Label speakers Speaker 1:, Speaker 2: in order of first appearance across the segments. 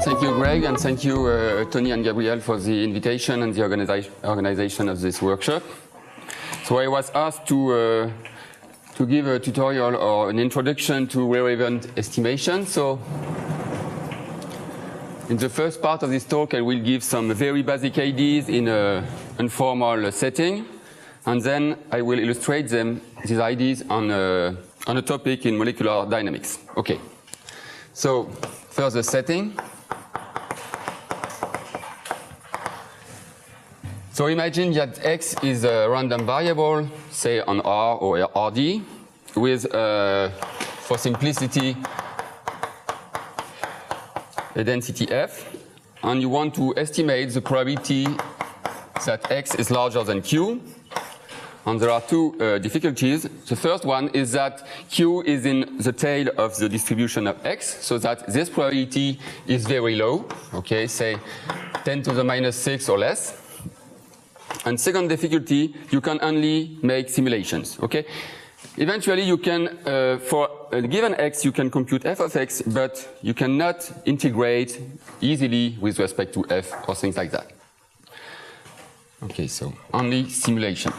Speaker 1: Thank you, Greg, and thank you, Tony and Gabriel, for the invitation and the organization of this workshop. So I was asked to give a tutorial or an introduction to relevant estimation. So in the first part of this talk, I will give some very basic ideas in an informal setting, and then I will illustrate these ideas on a topic in molecular dynamics. Okay. So first, the setting. So imagine that x is a random variable, say on R or Rd, with, for simplicity, a density f, and you want to estimate the probability that x is larger than q. And there are two difficulties. The first one is that q is in the tail of the distribution of x, so that this probability is very low, okay, say 10 to the minus 6 or less. And second difficulty, you can only make simulations, okay? Eventually you can, for a given x, you can compute f of x, but you cannot integrate easily with respect to f or things like that. Okay, so only simulation.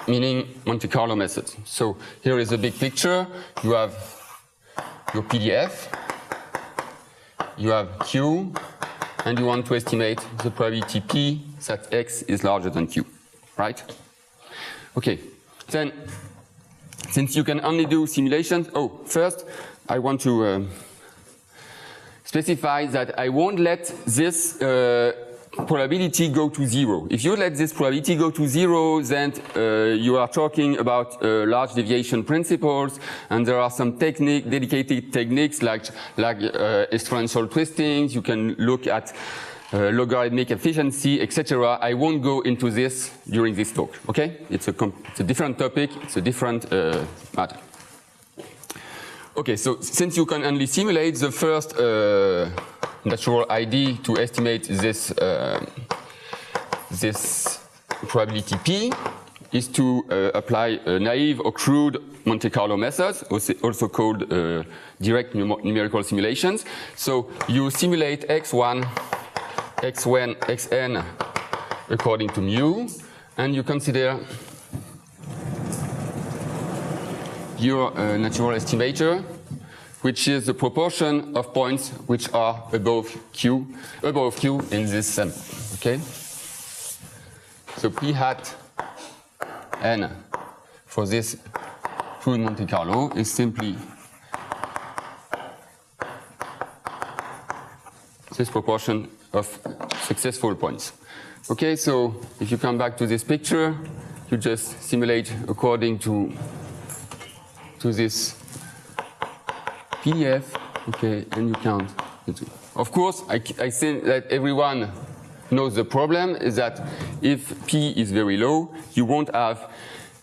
Speaker 1: Meaning Monte Carlo methods. So here is a big picture. You have your PDF. You have q, and you want to estimate the probability p that x is larger than q, right? Okay, then, since you can only do simulations, first I want to specify that I won't let this probability go to 0. If you let this probability go to 0, then you are talking about large deviation principles, and there are some dedicated techniques like exponential twistings. You can look at logarithmic efficiency, etc. I won't go into this during this talk. Okay, it's a different topic. It's a different matter. Okay, so since you can only simulate, the first natural idea to estimate this this probability p is to apply a naive or crude Monte Carlo methods, also called direct numerical simulations. So you simulate x1, x1, xn according to mu, and you consider your natural estimator, which is the proportion of points which are above q in this sample. Okay. So p hat n for this crude Monte Carlo is simply this proportion of successful points. Okay, so if you come back to this picture, you just simulate according to this PDF, okay, and you count the two. Of course, I think that everyone knows the problem is that if P is very low, you won't have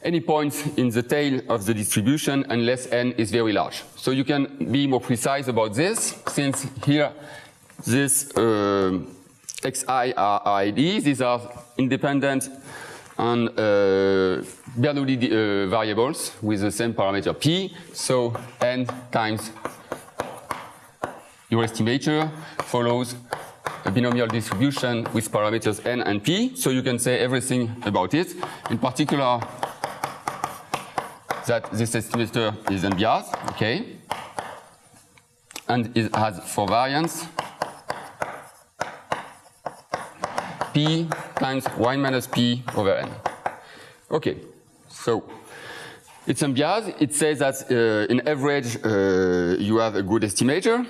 Speaker 1: any points in the tail of the distribution unless n is very large. So you can be more precise about this, since here this xi are IDs, these are independent and Bernoulli variables with the same parameter p. So n times your estimator follows a binomial distribution with parameters n and p. So you can say everything about it. In particular, that this estimator is unbiased, okay, and it has for variance p times y minus p over n. Okay, so it's unbiased. It says that in average you have a good estimator,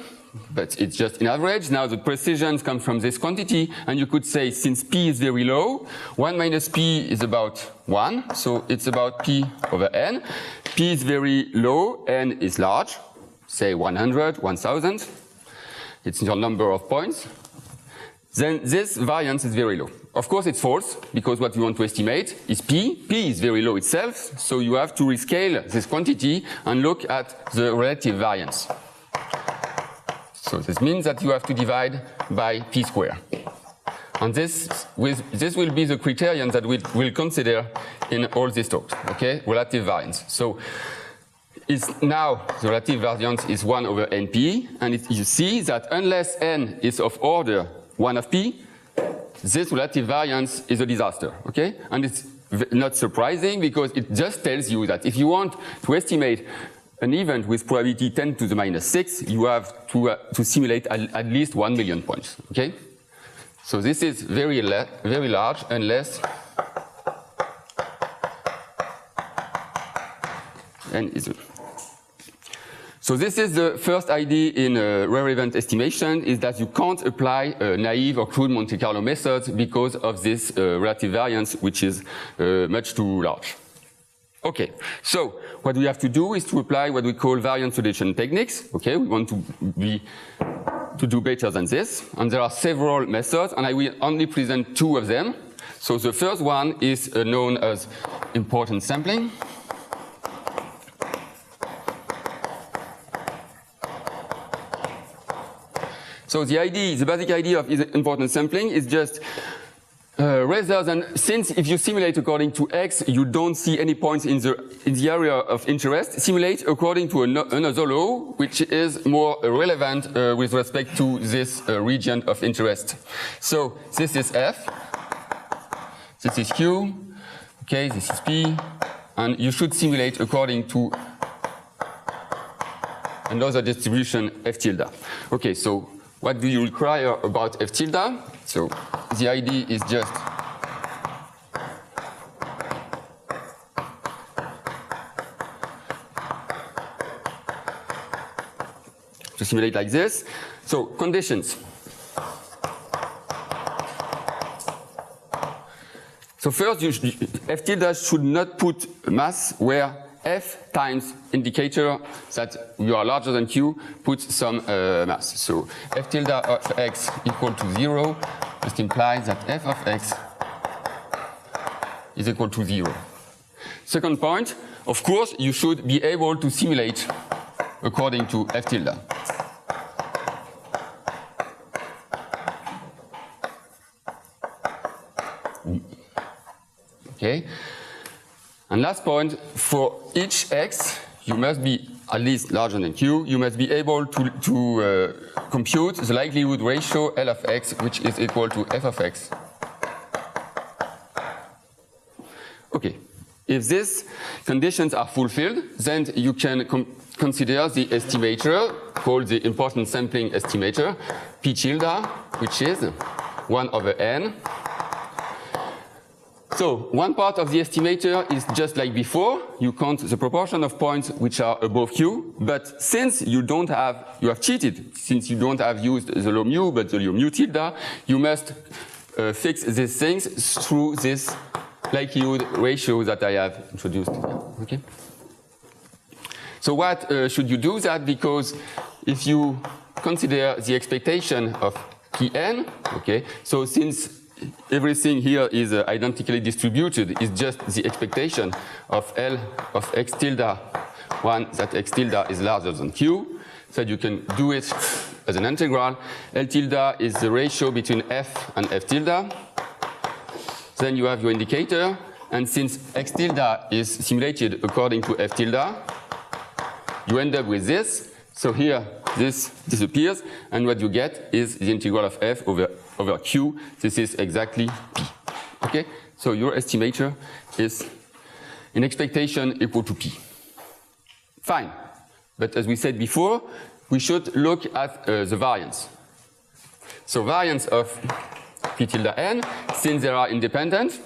Speaker 1: but it's just in average. Now the precision comes from this quantity, and you could say since p is very low, 1 minus p is about 1, so it's about p over n. P is very low, n is large, say 100, 1000. It's your number of points. Then this variance is very low. Of course it's false, because what you want to estimate is p. P is very low itself, so you have to rescale this quantity and look at the relative variance. So this means that you have to divide by p squared. And this will be the criterion that we'll consider in all these talks, okay? Relative variance. So now the relative variance is 1 over np, and you see that unless n is of order 1 of p, this relative variance is a disaster, okay? And it's not surprising because it just tells you that if you want to estimate an event with probability 10 to the minus 6, you have to simulate at least 1 million points, okay? So this is very large unless n is. So this is the first idea in rare event estimation, is that you can't apply naive or crude Monte Carlo methods because of this relative variance, which is much too large. Okay, so what we have to do is to apply what we call variance reduction techniques. Okay, we want to do better than this, and there are several methods, and I will only present 2 of them. So the first one is known as importance sampling. So the basic idea of importance sampling is just rather than, since if you simulate according to x, you don't see any points in the area of interest, simulate according to another law, which is more relevant with respect to this region of interest. So this is f, this is q, okay, this is p, and you should simulate according to another distribution f tilde. Okay, so what do you require about f tilde? So the idea is just to simulate like this. So conditions. So first, f tilde should not put mass where f times indicator that you are larger than q puts some mass. So f tilde of x equal to 0 just implies that f of x is equal to 0. Second point, of course, you should be able to simulate according to f tilde. Okay. And last point, for each x, you must be at least larger than q. You must be able to compute the likelihood ratio L of x, which is equal to f of x. Okay. If these conditions are fulfilled, then you can consider the estimator called the importance sampling estimator, p tilde, which is 1 over n. So one part of the estimator is just like before. You count the proportion of points which are above q, but since you have cheated, since you don't have used the law mu, but the law mu tilde, you must fix these things through this likelihood ratio that I have introduced here. Okay. So what should you do that? Because if you consider the expectation of Pn, okay, so since everything here is identically distributed, it's just the expectation of L of x tilde 1 that x tilde is larger than q, so you can do it as an integral. L tilde is the ratio between f and f tilde. Then you have your indicator, and since x tilde is simulated according to f tilde, you end up with this. So here, this disappears, and what you get is the integral of f over q. This is exactly p. Okay? So your estimator is an expectation equal to p. Fine. But as we said before, we should look at the variance. So variance of p tilde n, since they are independent,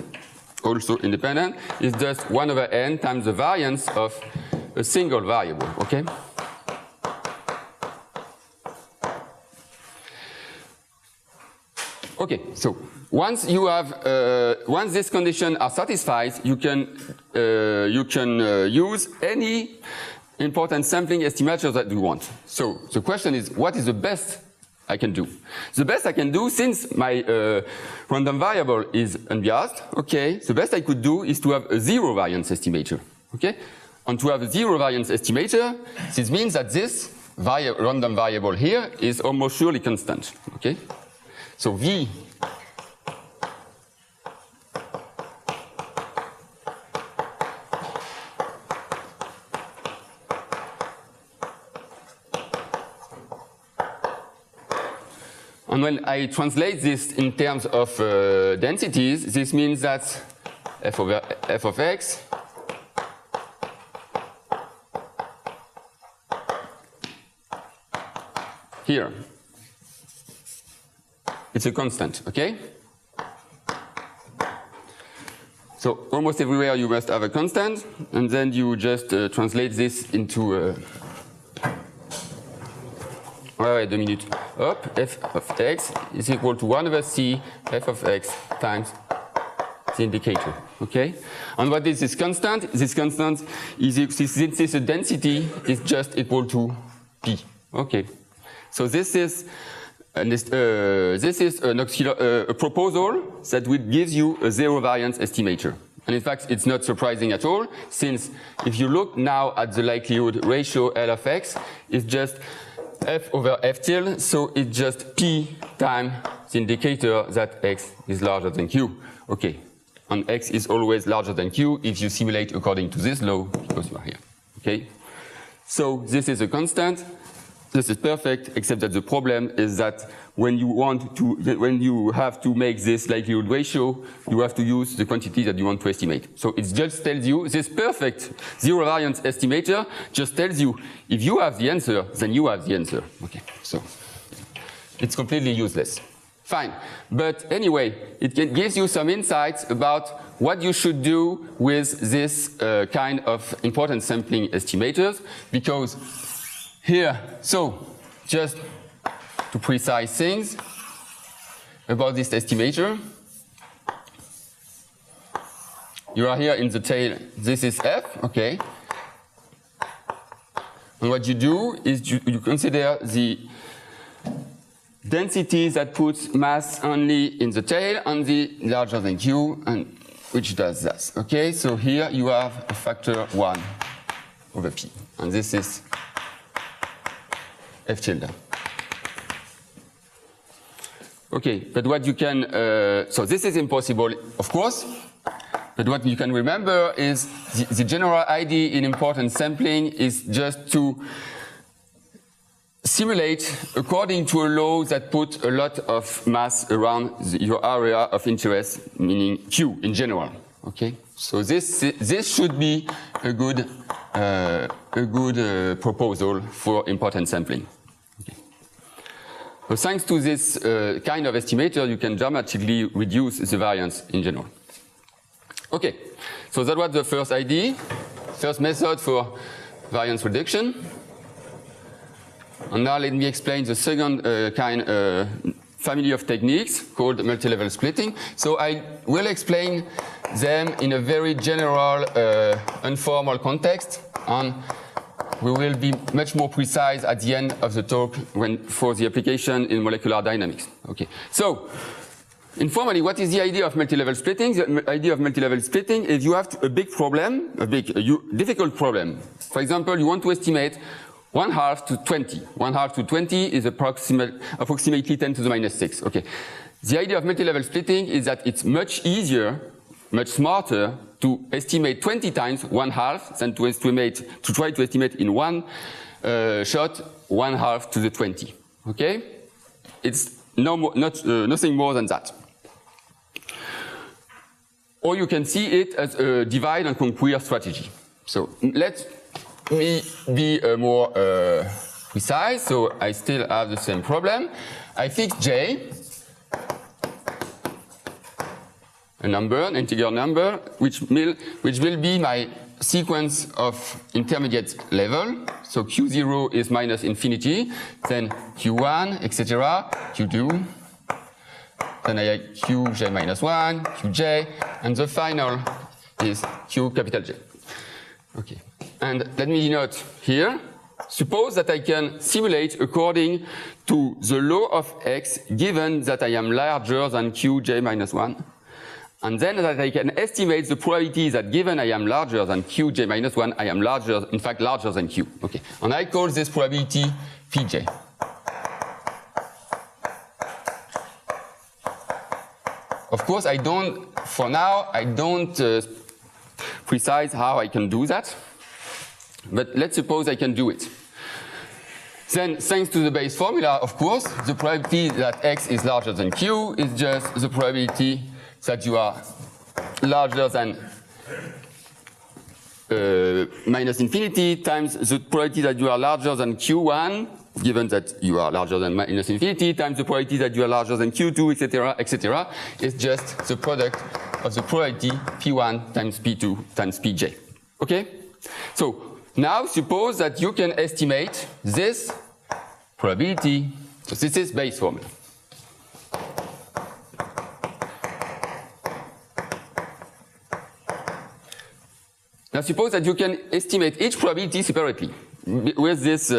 Speaker 1: also independent, is just 1 over n times the variance of a single variable. Okay? Okay, so once you have, once these conditions are satisfied, you can use any importance sampling estimator that you want. So the question is, what is the best I can do? The best I can do, since my random variable is unbiased, okay, the best I could do is to have a zero variance estimator, okay? And to have a zero variance estimator, this means that this random variable here is almost surely constant. Okay, so V and when I translate this in terms of densities, this means that f over f of x here, it's a constant, okay? So almost everywhere you must have a constant, and then you just translate this into wait a minute. Up, f of x is equal to 1 over c f of x times the indicator, okay? And what is this constant? This constant is, since this density is just equal to p, okay? So this is a proposal that will give you a zero variance estimator. And in fact, it's not surprising at all, since if you look now at the likelihood ratio L of x, it's just f over f tilde, so it's just p times the indicator that x is larger than q. Okay, and x is always larger than q if you simulate according to this law, because you are here. Okay, so this is a constant. This is perfect, except that the problem is that when you have to make this likelihood ratio, you have to use the quantity that you want to estimate. So it just tells you, this perfect zero variance estimator just tells you, if you have the answer, then you have the answer. Okay, so it's completely useless. Fine, but anyway, it gives you some insights about what you should do with this kind of importance sampling estimators, because here, so just to precise things about this estimator, you are here in the tail, this is f, okay, and what you do is you consider the density that puts mass only in the tail and the larger than q, and which does that, okay, so here you have a factor 1 over p, and this is f tilde. Okay, but what you can, so this is impossible, of course, but what you can remember is the general idea in importance sampling is just to simulate according to a law that puts a lot of mass around your area of interest, meaning Q in general. Okay, so this should be a good proposal for importance sampling. Okay. So thanks to this kind of estimator, you can dramatically reduce the variance in general. Okay, so that was the first idea, first method for variance reduction. And now let me explain the second family of techniques called multi-level splitting. So I will explain them in a very general, informal context, and we will be much more precise at the end of the talk for the application in molecular dynamics. Okay, so informally, what is the idea of multi-level splitting? The idea of multi-level splitting is you have a big problem, difficult problem. For example, you want to estimate 1/2 to 20. 1/2 to 20 is approximately 10 to the minus 6. Okay. The idea of multi-level splitting is that it's much easier, much smarter to estimate 20 times 1/2 than to try to estimate in one shot 1/2 to the 20. Okay? It's nothing more than that. Or you can see it as a divide and conquer strategy. So let me be more precise. So I still have the same problem. I fix J, a number, an integer number, which will be my sequence of intermediate level. So Q0 is minus infinity, then Q1, etc., Q2, then I have Qj minus 1, Qj, and the final is Q capital J. Okay, and let me note here, suppose that I can simulate according to the law of x given that I am larger than Qj minus 1, and then that I can estimate the probability that given I am larger than qj minus 1, I am larger, in fact, larger than q. Okay, and I call this probability pj. Of course, I don't, for now, I don't precise how I can do that, but let's suppose I can do it. Then, thanks to the base formula, of course, the probability that x is larger than q is just the probability that you are larger than minus infinity times the probability that you are larger than q1, given that you are larger than minus infinity, times the probability that you are larger than q2, etc., etc., is just the product of the probability p1 times p2 times pj. Okay? So now suppose that you can estimate this probability. So this is base formula. Now suppose that you can estimate each probability separately with this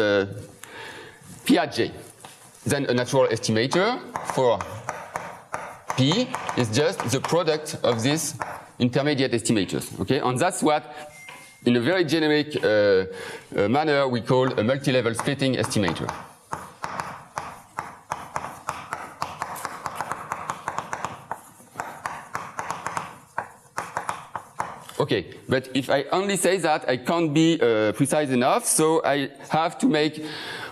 Speaker 1: p at j. Then a natural estimator for p is just the product of these intermediate estimators. Okay, and that's what, in a very generic manner, we call a multi-level splitting estimator. Okay, but if I only say that, I can't be precise enough, so I have to make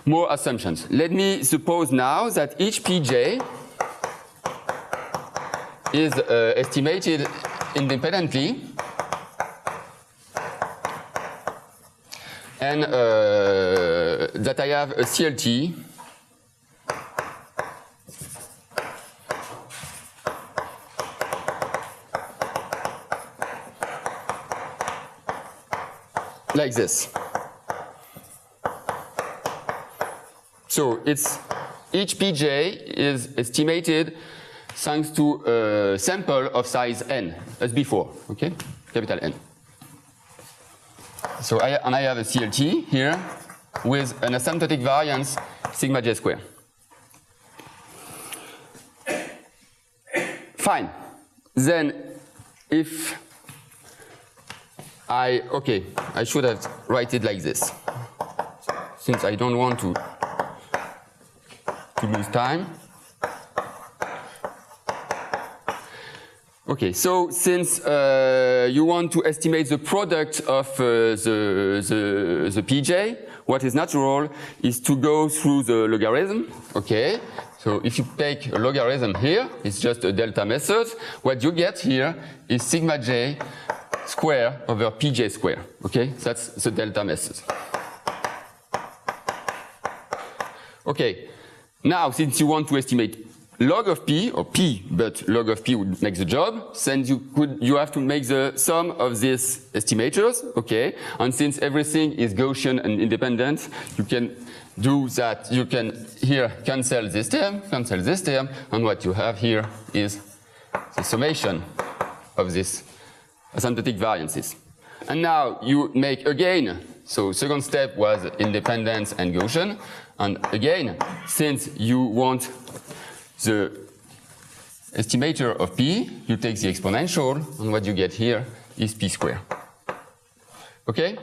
Speaker 1: more assumptions. Let me suppose now that each pj is estimated independently, and that I have a CLT like this. So it's each pj is estimated thanks to a sample of size n, as before, okay, capital N. So I have a CLT here with an asymptotic variance sigma j square. Fine. Then if I should have write it like this, since I don't want to lose time. Okay, so since you want to estimate the product of the pj, what is natural is to go through the logarithm. Okay, so if you take a logarithm here, it's just a delta method. What you get here is sigma j square over pj square. Okay, that's the delta method. Okay, now since you want to estimate log of p, or p, but log of p would make the job, then you have to make the sum of these estimators, okay? And since everything is Gaussian and independent, you can do that. You can here cancel this term, and what you have here is the summation of these asymptotic variances. And now you make again, so second step was independence and Gaussian, and again, since you want the estimator of p, you take the exponential, and what you get here is p squared. Okay?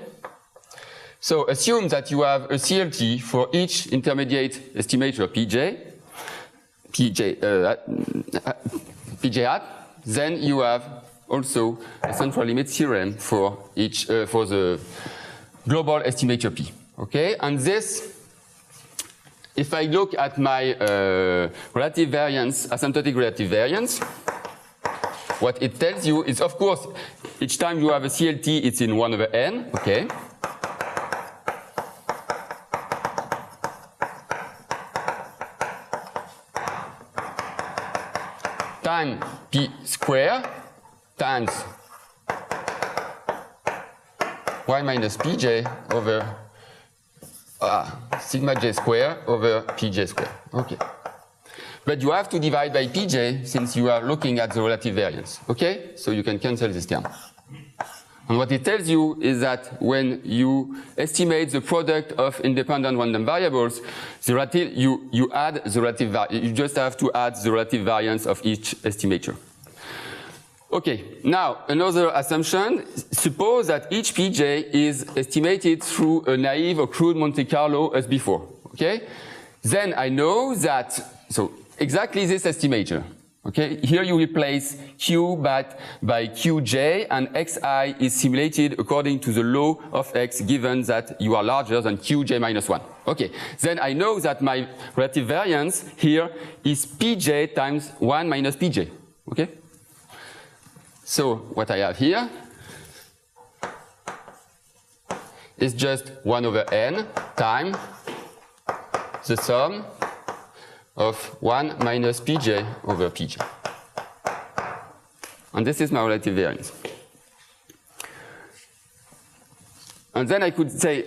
Speaker 1: So assume that you have a CLT for each intermediate estimator pj hat, then you have also a central limit theorem for each for the global estimator p. Okay? And this, if I look at my relative variance, asymptotic relative variance, what it tells you is, of course, each time you have a CLT, it's in 1 over n, okay? Time p square times y minus pj over sigma j square over pj square. Okay. But you have to divide by pj since you are looking at the relative variance. Okay? So you can cancel this term. And what it tells you is that when you estimate the product of independent random variables, the relative, you add the relative you just have to add the relative variance of each estimator. Okay, now another assumption. Suppose that each pj is estimated through a naive or crude Monte Carlo as before. Okay? Then I know that, so exactly this estimator. Okay, here you replace q by qj, and xi is simulated according to the law of x given that you are larger than qj minus 1. Okay, then I know that my relative variance here is pj times 1 minus pj. Okay? So what I have here is just 1 over n times the sum of 1 minus pj over pj. And this is my relative variance. And then I could say,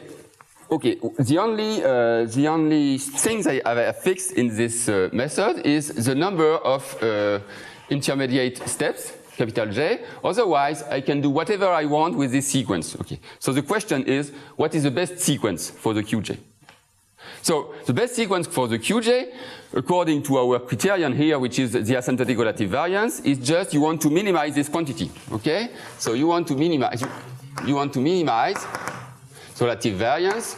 Speaker 1: okay, the only things I have fixed in this method is the number of intermediate steps, capital J. Otherwise, I can do whatever I want with this sequence. Okay. So the question is, what is the best sequence for the qj? So the best sequence for the qj, according to our criterion here, which is the asymptotic relative variance, is just you want to minimize this quantity. Okay? So you want to minimize the relative variance.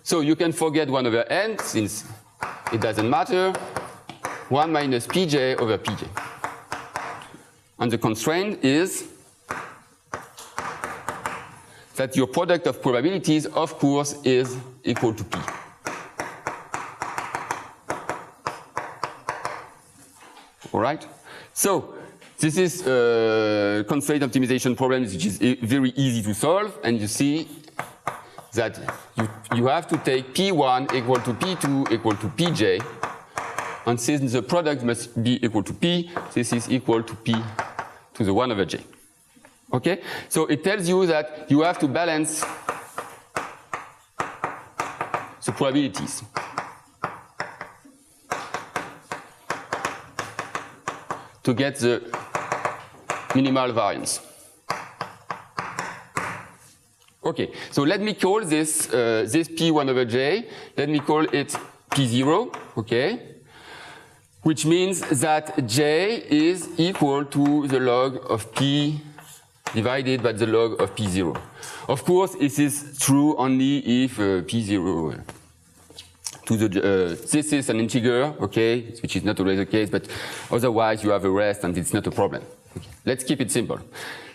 Speaker 1: So you can forget 1 over n since it doesn't matter. 1 minus pj over pj. And the constraint is that your product of probabilities, of course, is equal to p. All right? So this is a constraint optimization problem which is very easy to solve, and you see that you have to take p1 equal to p2 equal to pj, and since the product must be equal to p, this is equal to p to the 1 over j. Okay? So it tells you that you have to balance the probabilities. To get the minimal variance. Okay, so let me call this p1 over j, let me call it p0, okay? Which means that j is equal to the log of p divided by the log of p0. Of course, this is true only if p0 to the this is an integer, okay, which is not always the case, but otherwise you have a rest and it's not a problem. Okay. Let's keep it simple.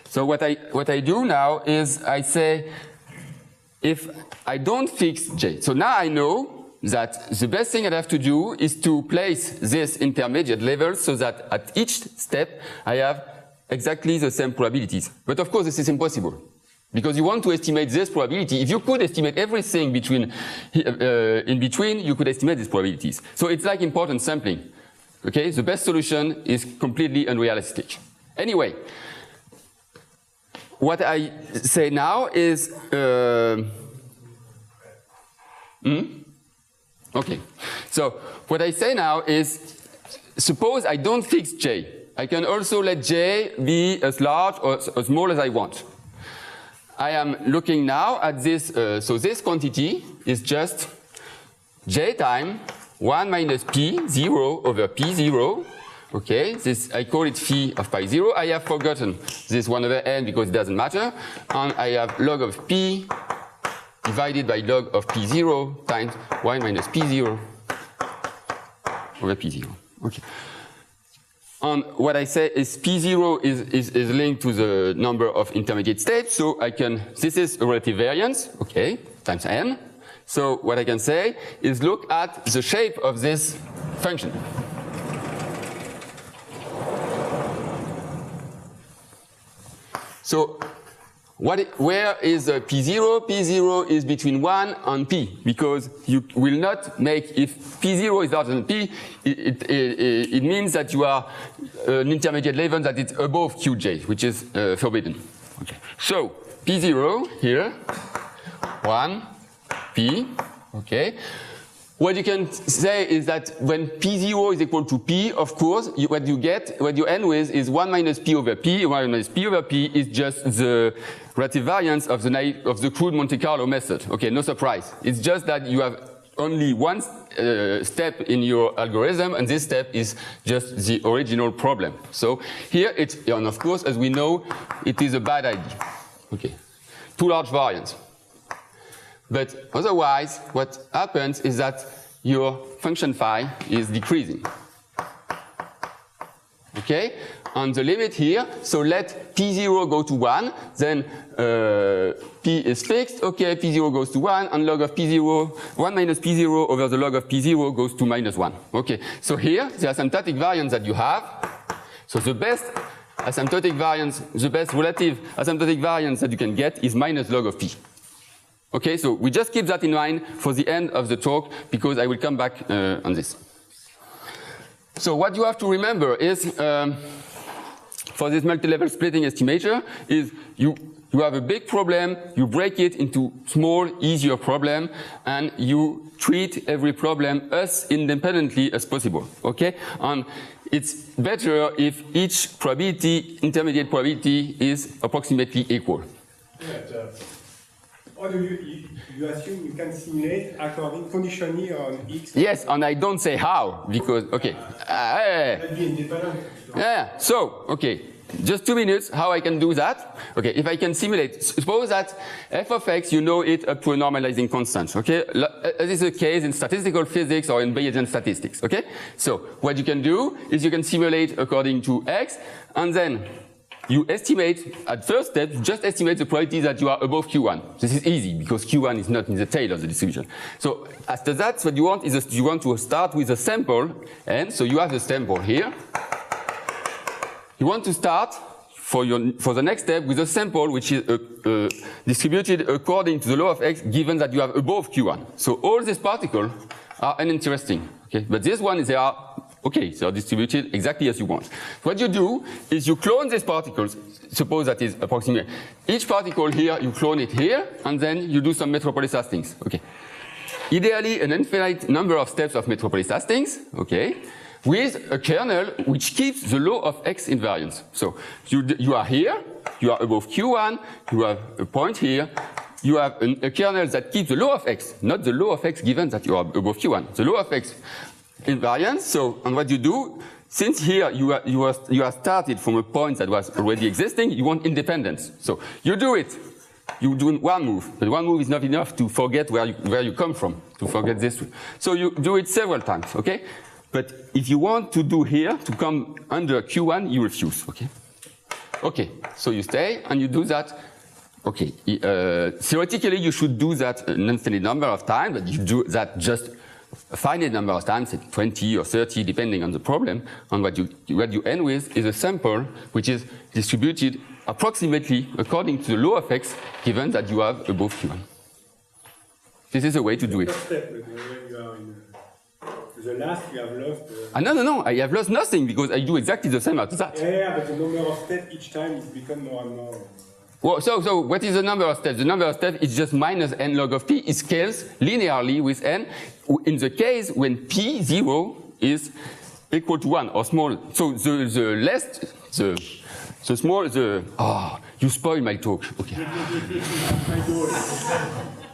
Speaker 1: So what I do now is I say if I don't fix j. So now I know that the best thing I have to do is to place this intermediate level so that at each step I have exactly the same probabilities. But of course this is impossible. Because you want to estimate this probability. If you could estimate everything in between, you could estimate these probabilities. So it's like important sampling. Okay, the best solution is completely unrealistic. Anyway, what I say now is, okay. So what I say now is, suppose I don't fix j. I can also let j be as large or as small as I want. I am looking now at this, so this quantity is just j time 1 minus p0 over p0. Okay, this I call it phi of pi 0. I have forgotten this 1 over n because it doesn't matter. And I have log of p divided by log of p0 times 1 minus p0 over p0. Okay. And what I say is P0 is linked to the number of intermediate steps, so I can, this is a relative variance, okay, times n. So what I can say is look at the shape of this function. So where is P0? P0 is between 1 and P, because you will not make, if P0 is larger than P, it means that you are an intermediate level that is above Qj, which is forbidden. Okay. So P0 here, 1, P, okay. What you can say is that when P0 is equal to P, of course, what you end with is 1 minus P over P. 1 minus P over P is just the relative variance of the crude Monte Carlo method. Okay, no surprise. It's just that you have only one step in your algorithm, and this step is just the original problem. So here it's, and of course, as we know, it is a bad idea. Okay, too large variance. But otherwise, what happens is that your function phi is decreasing. Okay, on the limit here, so let P0 go to 1, then P is fixed, okay, P0 goes to 1, and log of P0, 1 minus P0 over the log of P0 goes to minus 1. Okay, so here, the asymptotic variance that you have, so the best asymptotic variance, the best relative asymptotic variance that you can get is minus log of P. Okay, so we just keep that in mind for the end of the talk, because I will come back on this. So what you have to remember is, for this multi-level splitting estimator, is you have a big problem, you break it into small, easier problem, and you treat every problem as independently as possible, okay? And it's better if each probability, intermediate probability, is approximately equal.
Speaker 2: Yeah, how do you assume you can simulate according conditionally on X?
Speaker 1: Yes, and I don't say how, because, okay. Yeah, so, okay, just 2 minutes, how I can do that. Okay, if I can simulate, suppose that f of x, you know it up to a normalizing constant, okay? As is the case in statistical physics or in Bayesian statistics, okay? So, what you can do is you can simulate according to x, and then you estimate, at first step, just estimate the probability that you are above Q1. This is easy, because Q1 is not in the tail of the distribution. So after that, what you want is you want to start with a sample, and so you have the sample here. You want to start for the next step with a sample which is distributed according to the law of x, given that you have above Q1. So all these particles are uninteresting, okay? But this one, they are okay, so distributed exactly as you want. What you do is you clone these particles. Suppose that is approximate. Each particle here, you clone it here, and then you do some Metropolis hastings. Okay. Ideally, an infinite number of steps of Metropolis hastings, okay, with a kernel which keeps the law of x invariance. So you are here, you are above Q1, you have a point here, you have a kernel that keeps the law of x, not the law of x given that you are above Q1. The law of x invariance. So, and what you do, since here you are started from a point that was already existing, you want independence. So you do it. You do one move, but one move is not enough to forget where you come from, to forget this. So you do it several times, okay? But if you want to do here, to come under Q1, you refuse, okay? Okay, so you stay and you do that. Okay, theoretically you should do that an infinite number of times, but you do that just a finite number of times, 20 or 30, depending on the problem, and what you end with is a sample which is distributed approximately according to the law of x, given that you have above Q1. This is a way to do it.
Speaker 2: Step, when you are in the last, you have lost.
Speaker 1: No, I have lost nothing because I do exactly the same after that.
Speaker 2: Yeah, but the number of steps each time is become more and more.
Speaker 1: Well, so what is the number of steps? The number of steps is just minus n log of p. It scales linearly with n in the case when p0 is equal to 1 or small. So the less, the small, you spoil my talk. Okay.
Speaker 2: That's my goal.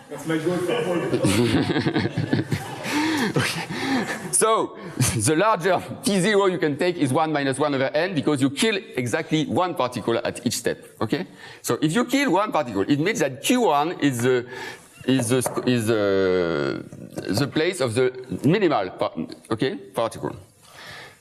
Speaker 2: That's my goal for all.
Speaker 1: Okay. So the larger P0 you can take is 1 minus 1 over n because you kill exactly one particle at each step. Okay. So if you kill one particle, it means that Q1 is the place of the minimal particle.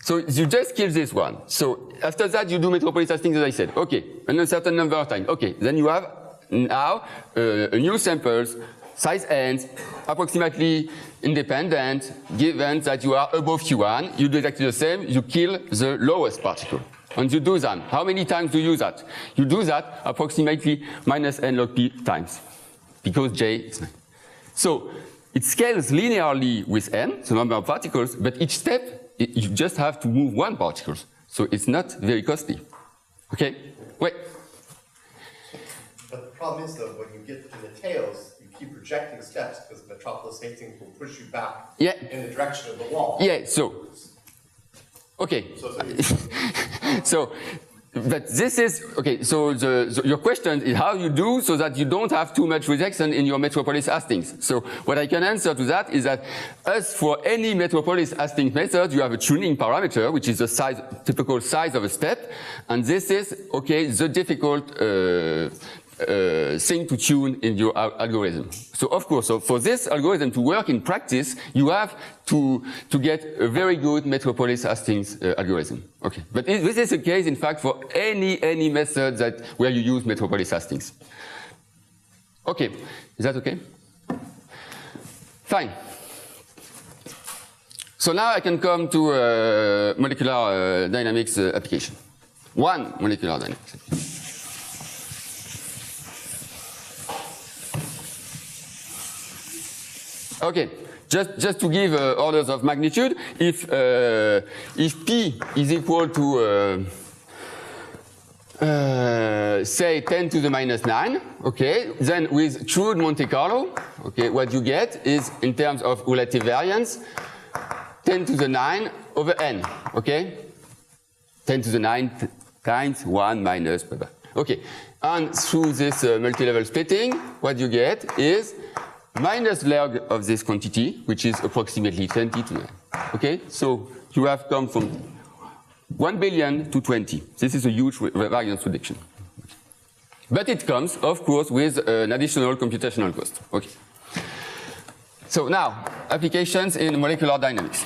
Speaker 1: So you just kill this one. So after that you do Metropolis hastings as I said. Okay, and a certain number of times. Okay, then you have now a new samples, size n, approximately independent, given that you are above Q1, you do exactly the same, you kill the lowest particle. And you do that. How many times do you do that? You do that approximately minus n log p times, because j is 9. So it scales linearly with n, the number of particles, but each step, you just have to move one particle. So it's not very costly. Okay? Wait.
Speaker 3: But the problem is, though, when you get to the tails, you keep projecting steps because Metropolis hastings will push you back in the direction of the wall.
Speaker 1: Yeah, so, okay.
Speaker 3: So
Speaker 1: but this is, okay, so your question is how you do so that you don't have too much rejection in your Metropolis Hastings. So what I can answer to that is that as for any Metropolis Hastings method, you have a tuning parameter, which is the size, typical size of a step. And this is, okay, the difficult thing to tune in your algorithm. So of course, so for this algorithm to work in practice, you have to get a very good Metropolis Hastings algorithm. Okay, but this is the case, in fact, for any method that where you use Metropolis Hastings. Okay, is that okay? Fine. So now I can come to molecular dynamics application. One molecular dynamics application. Okay, just to give orders of magnitude, if P is equal to say 10 to the minus 9, okay, then with true Monte Carlo, okay, what you get is in terms of relative variance, 10 to the 9 over n, okay, 10 to the 9 times 1 minus blah, blah. Okay, and through this multi-level splitting, what you get is minus log of this quantity, which is approximately 20 to 9. Okay, so you have come from 1 billion to 20. This is a huge variance reduction. But it comes, of course, with an additional computational cost. Okay. So now, applications in molecular dynamics.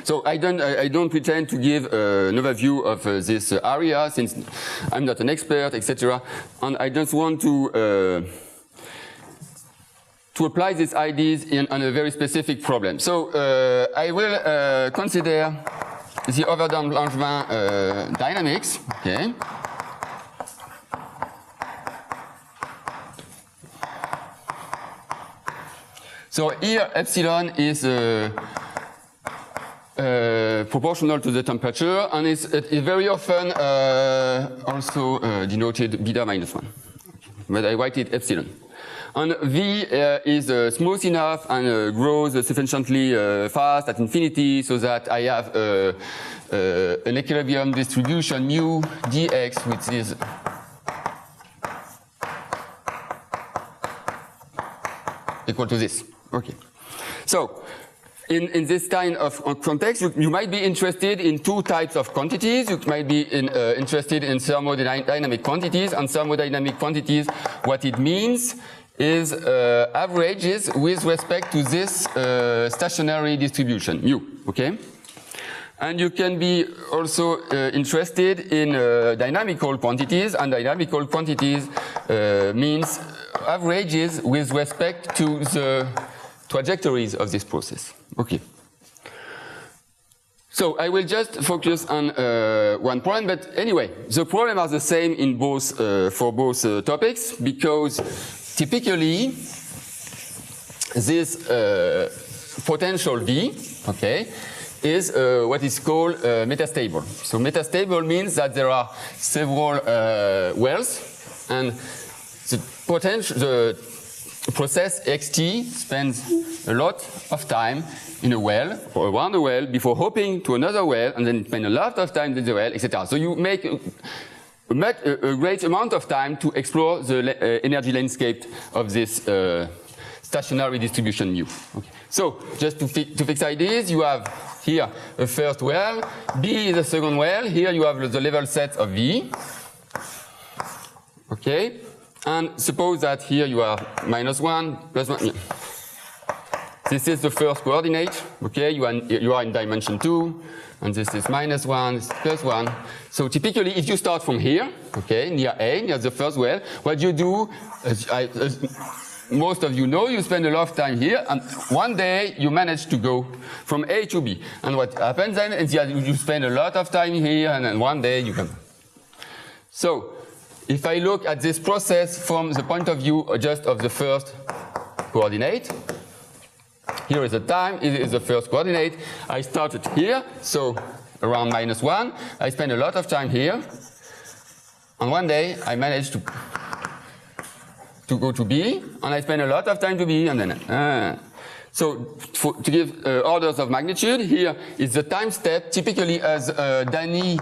Speaker 1: So I don't pretend to give an overview of this area since I'm not an expert, etc. And I just want to apply these ideas on a very specific problem. So I will consider the Overdam-Langevin dynamics. Okay. So here epsilon is proportional to the temperature, and it's very often also denoted beta minus 1. But I write it epsilon. And V is smooth enough and grows sufficiently fast at infinity so that I have an equilibrium distribution mu dx, which is equal to this. Okay. So in this kind of context, you might be interested in two types of quantities. You might be interested in thermodynamic quantities. And thermodynamic quantities, what it means is averages with respect to this stationary distribution, mu, okay? And you can be also interested in dynamical quantities, and dynamical quantities means averages with respect to the trajectories of this process. Okay. So I will just focus on one problem, but anyway, the problems are the same in both for both topics, because typically this potential V, okay, is what is called metastable. So metastable means that there are several wells, and the potential, the process xt spends a lot of time in a well or around a well before hopping to another well, and then spend a lot of time in the well, etc. So you make a great amount of time to explore the energy landscape of this stationary distribution mu. Okay. So just to fix ideas, you have here a first well, B is a second well. Here you have the level set of V. Okay. And suppose that here you are -1, +1. Yeah. This is the first coordinate. Okay, you are in dimension 2, and this is -1, this is +1. So typically, if you start from here, okay, near A, near the first well, what you do, as most of you know, you spend a lot of time here, and one day you manage to go from A to B. And what happens then is that you spend a lot of time here, and then one day you come. So if I look at this process from the point of view just of the first coordinate, here is the time, it is the first coordinate. I started here, so around -1. I spend a lot of time here, and one day I managed to go to B, and I spend a lot of time to B, and then so to give orders of magnitude, here is the time step. Typically, as Danny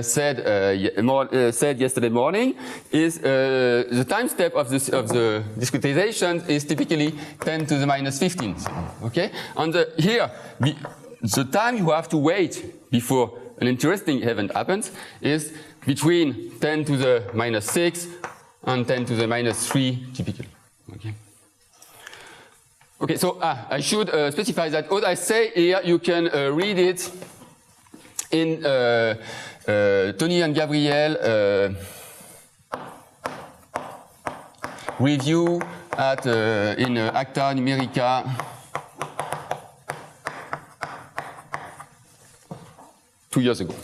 Speaker 1: said yesterday morning, is the time step of the discretization is typically 10 to the minus 15. Okay, and here the time you have to wait before an interesting event happens is between 10 to the minus 6 and 10 to the minus 3 typically. Okay. Okay, so I should specify that what I say here, you can read it in Tony and Gabriel review at in Acta Numerica 2 years ago.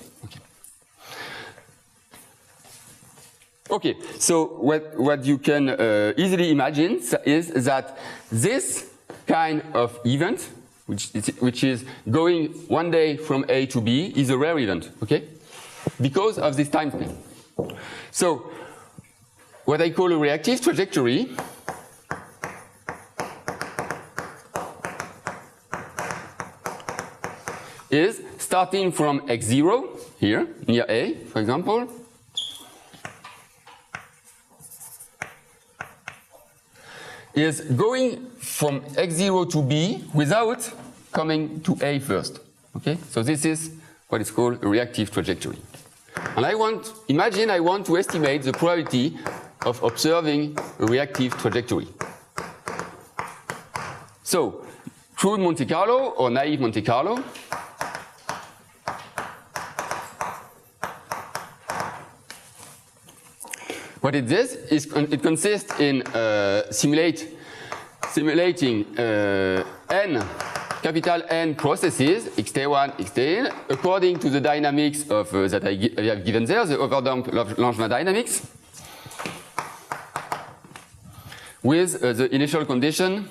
Speaker 1: Okay, so what you can easily imagine is that this kind of event, which is going one day from A to B, is a rare event, okay? Because of this time span. So, what I call a reactive trajectory is starting from x0, here, near A, for example, is going from x0 to B without coming to A first. Okay, so this is what is called a reactive trajectory. And imagine I want to estimate the probability of observing a reactive trajectory. So, crude Monte Carlo or naive Monte Carlo. What it is it consists in simulating capital N processes, xt1, xt according to the dynamics of that I have given there, the overdamped Langevin dynamics, with the initial condition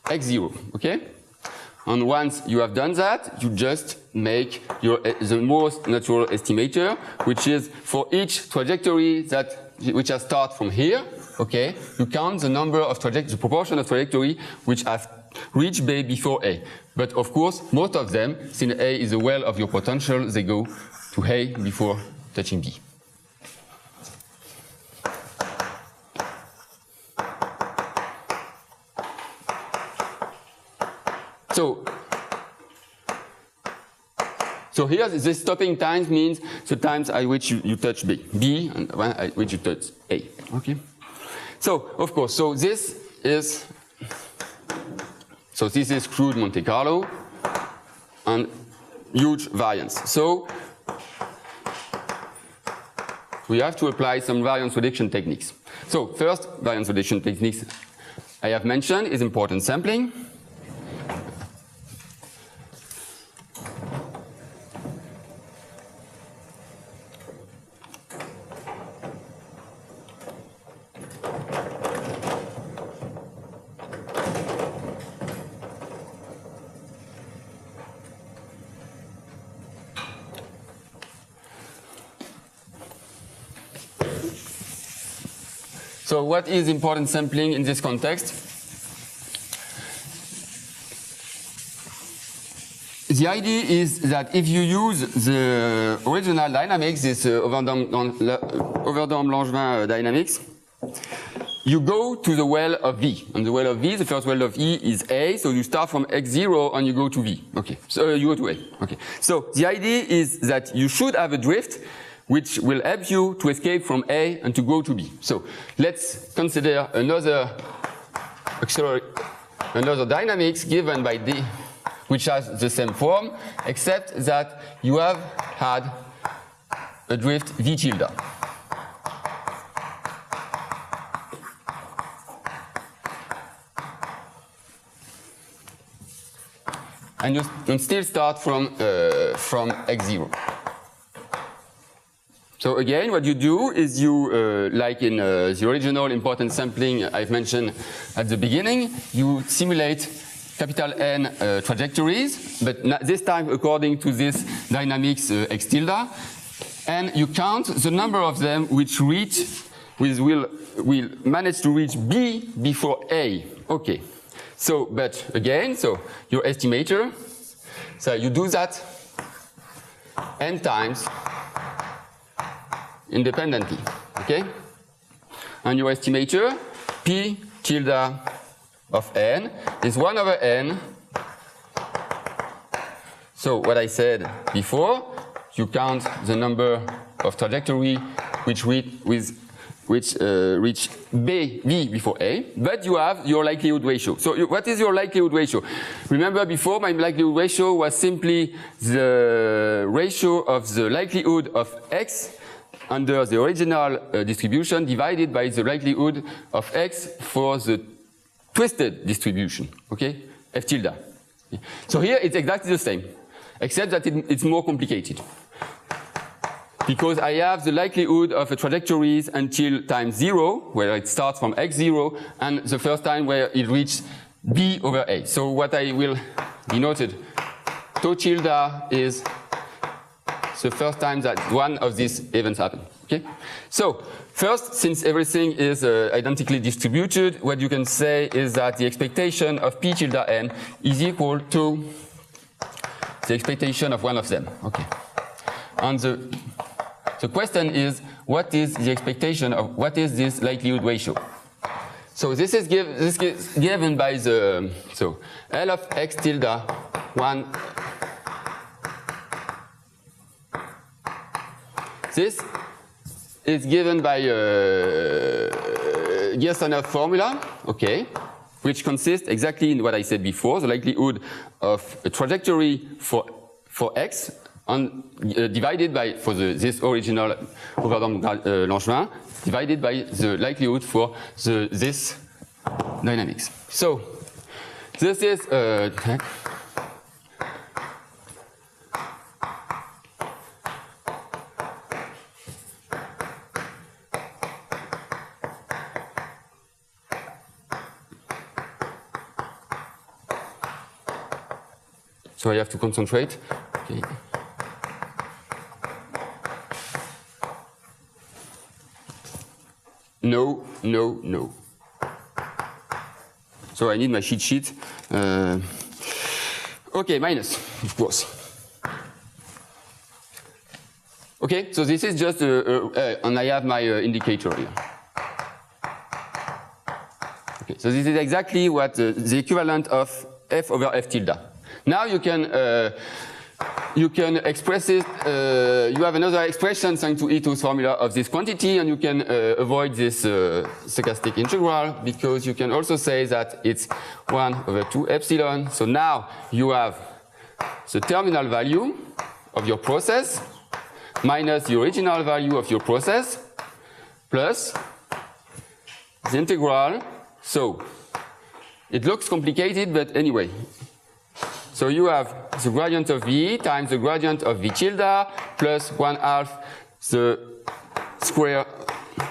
Speaker 1: x0. Okay. And once you have done that, you just make the most natural estimator, which is for each trajectory which has start from here. Okay, you count the number of the proportion of trajectory which have reached B before A. But of course, most of them, since A is the well of your potential, they go to A before touching B. So here, the stopping times means the times at which you touch B, and one at which you touch A. Okay. So of course, this is crude Monte Carlo and huge variance. So we have to apply some variance reduction techniques. So first, variance reduction techniques I have mentioned is important sampling. So what is important sampling in this context? The idea is that if you use the original dynamics, this overdamped Langevin dynamics, you go to the well of V. And the well of V, the first well of E is A, so you start from x0 and you go to V. Okay, so you go to A. Okay, so the idea is that you should have a drift which will help you to escape from A and to go to B. So let's consider another dynamics given by D, which has the same form, except that you have had a drift V tilde. And you can still start from x0. So again, what you do is you, like in the original important sampling I've mentioned at the beginning, you simulate capital N trajectories, but this time according to this dynamics x tilde, and you count the number of them which will manage to reach B before A. Okay. So, but again, so your estimator, so you do that n times independently, okay? And your estimator, P tilde of n, is 1 over n. So what I said before, you count the number of trajectory which reach B before A, but you have your likelihood ratio. So what is your likelihood ratio? Remember before, my likelihood ratio was simply the ratio of the likelihood of x under the original distribution divided by the likelihood of x for the twisted distribution, okay? F tilde. So here it's exactly the same, except that it's more complicated. Because I have the likelihood of the trajectories until time 0, where it starts from x0, and the first time where it reaches B over A. So what I will denoted, tau tilde is the first time that one of these events happen. Okay? So first, since everything is identically distributed, what you can say is that the expectation of P tilde n is equal to the expectation of one of them. Okay. And the question is, what is the expectation of, what is this likelihood ratio? So this is given by the, so L of x tilde 1. This is given by Gersonov formula, okay, which consists exactly in what I said before, the likelihood of a trajectory for x divided by, for this original Overdam-Langevin, divided by the likelihood for this dynamics. So this is so I have to concentrate. Okay. No, no, no. So I need my cheat sheet. Okay, minus, of course. Okay, so this is just, and I have my indicator here. Okay, so this is exactly what the equivalent of f over f tilde. Now you can express it, you have another expression thanks to Ito's formula of this quantity, and you can avoid this stochastic integral, because you can also say that it's 1 over 2 epsilon. So now you have the terminal value of your process minus the original value of your process plus the integral. So it looks complicated, but anyway. So you have the gradient of V times the gradient of V tilde plus 1/2 the square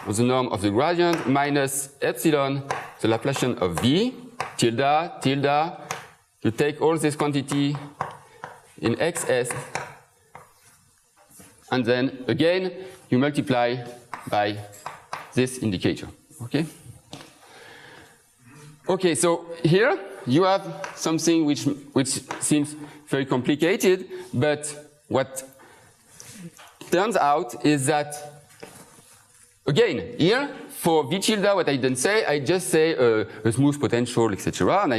Speaker 1: of the norm of the gradient minus epsilon, the Laplacian of V, tilde, tilde. You take all this quantity in XS, and then again you multiply by this indicator. Okay? Okay, so here you have something which seems very complicated, but what turns out is that, again, here for V tilde, what I didn't say, I just say a smooth potential, etc., and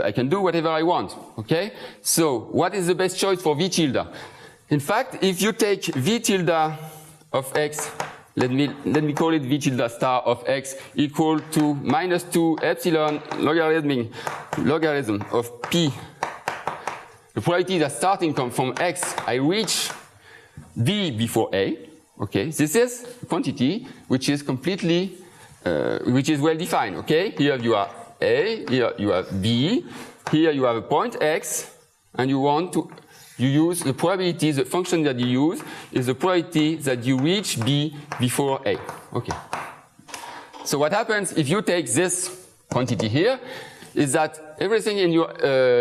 Speaker 1: I can do whatever I want. Okay, so what is the best choice for V tilde? In fact, if you take V tilde of x, let me call it V tilde star of x equal to minus 2 epsilon logarithm of p. The probability that starting from x, I reach b before a. Okay, this is a quantity which is completely, which is well defined. Okay, here you are a, here you have b, here you have a point x, and you want to. You use the probability, the function that you use is the probability that you reach B before A. Okay. So what happens if you take this quantity here, is that everything in your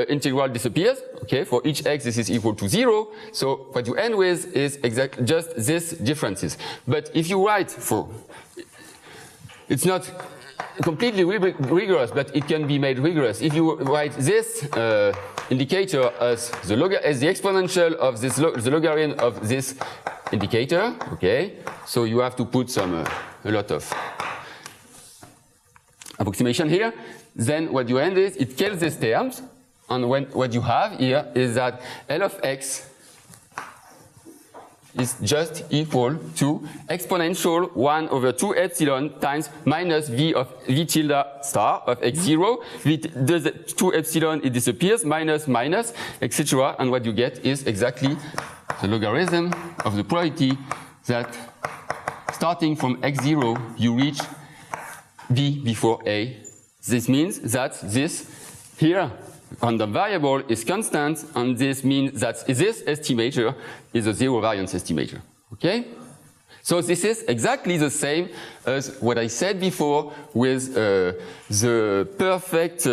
Speaker 1: integral disappears. Okay, for each x this is equal to 0. So what you end with is just these differences. But if you write for, it's not completely rigorous, but it can be made rigorous. If you write this indicator as the exponential of this the logarithm of this indicator, okay, so you have to put some a lot of approximation here. Then what you end is it kills these terms, and what you have here is that L of x is just equal to exponential 1 over 2 epsilon times minus v tilde star of x0. V does 2 epsilon, it disappears, minus, minus, etc. And what you get is exactly the logarithm of the probability that starting from x0 you reach b before a. This means that this here random variable is constant, and this means that this estimator is a zero variance estimator. Okay? So this is exactly the same as what I said before with the perfect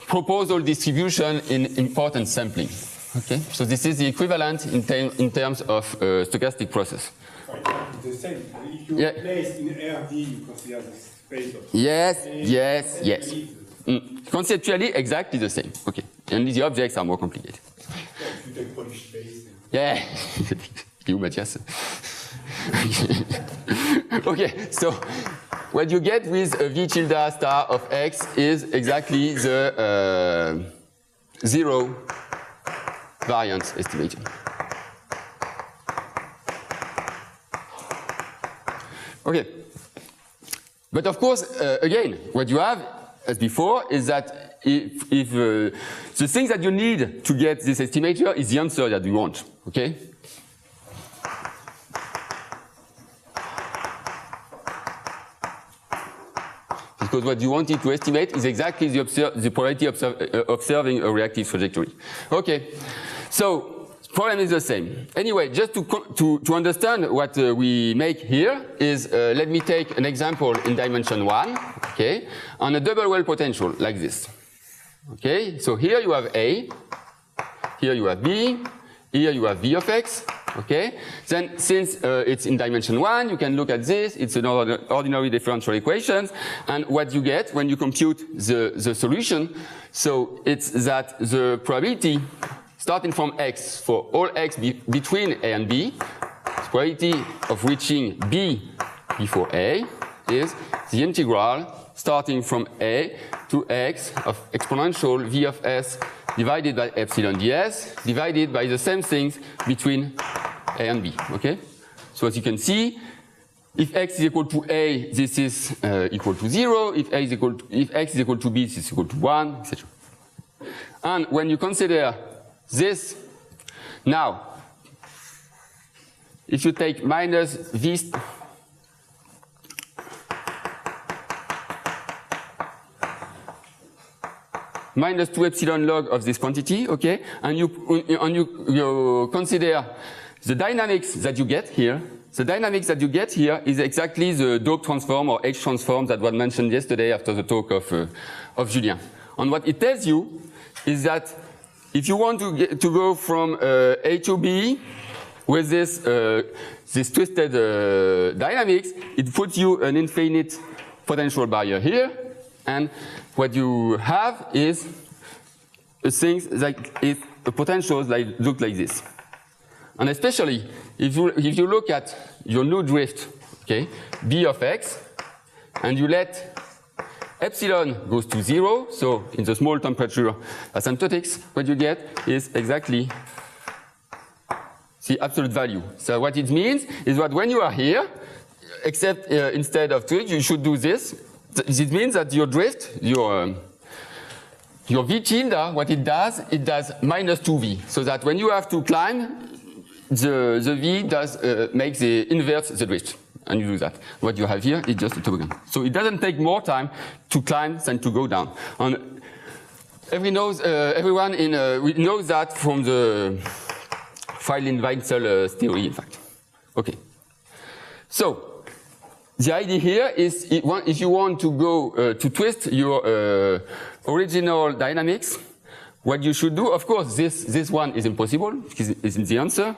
Speaker 1: proposal distribution in importance sampling. Okay? So this is the equivalent in terms of stochastic process.
Speaker 2: The same. If you place in RD, you consider the space of
Speaker 1: yes. Conceptually, exactly the same. Okay, and the objects are more complicated.
Speaker 2: If you take Polish space.
Speaker 1: Yeah, you, Matthias. Okay, so what you get with a v tilde star of x is exactly the zero variance estimator. Okay, but of course, again, what you have as before is that if the thing that you need to get this estimator is the answer that you want, okay? Because what you wanted to estimate is exactly the probability observing a reactive trajectory. Okay, so problem is the same. Anyway, just to understand what we make here is, let me take an example in dimension 1, okay, on a double well potential like this. Okay, so here you have A, here you have B, here you have V of x, okay. Then since it's in dimension 1, you can look at this, it's an ordinary differential equation, and what you get when you compute the solution, so it's that the probability starting from x for all x between a and b, the probability of reaching b before a is the integral starting from a to x of exponential v of s divided by epsilon ds divided by the same things between a and b. Okay? So as you can see, if x is equal to a, this is equal to 0. If x is equal to b, this is equal to 1, etc. And when you consider this, now, if you take minus v minus 2 epsilon log of this quantity, okay, and you consider the dynamics that you get here. The dynamics that you get here is exactly the Dope transform or H transform that was mentioned yesterday after the talk of Julien. And what it tells you is that if you want to go from A to B with this twisted dynamics, it puts you an infinite potential barrier here, and what you have is things like the potentials like look like this. And especially if you look at your new drift, okay, B of x, and you let epsilon goes to 0, so in the small temperature asymptotics, what you get is exactly the absolute value. So what it means is that when you are here, except instead of drift, you should do this. It means that your drift, your v tilde, what it does minus 2v, so that when you have to climb, the v does make the invert the drift. And you do that. What you have here is just a toboggan. So it doesn't take more time to climb than to go down. And everyone knows that from the Freiling-Weinzel theory, in fact. Okay. So the idea here is if you want to go to twist your original dynamics, what you should do, of course, this one is impossible because it's in the answer.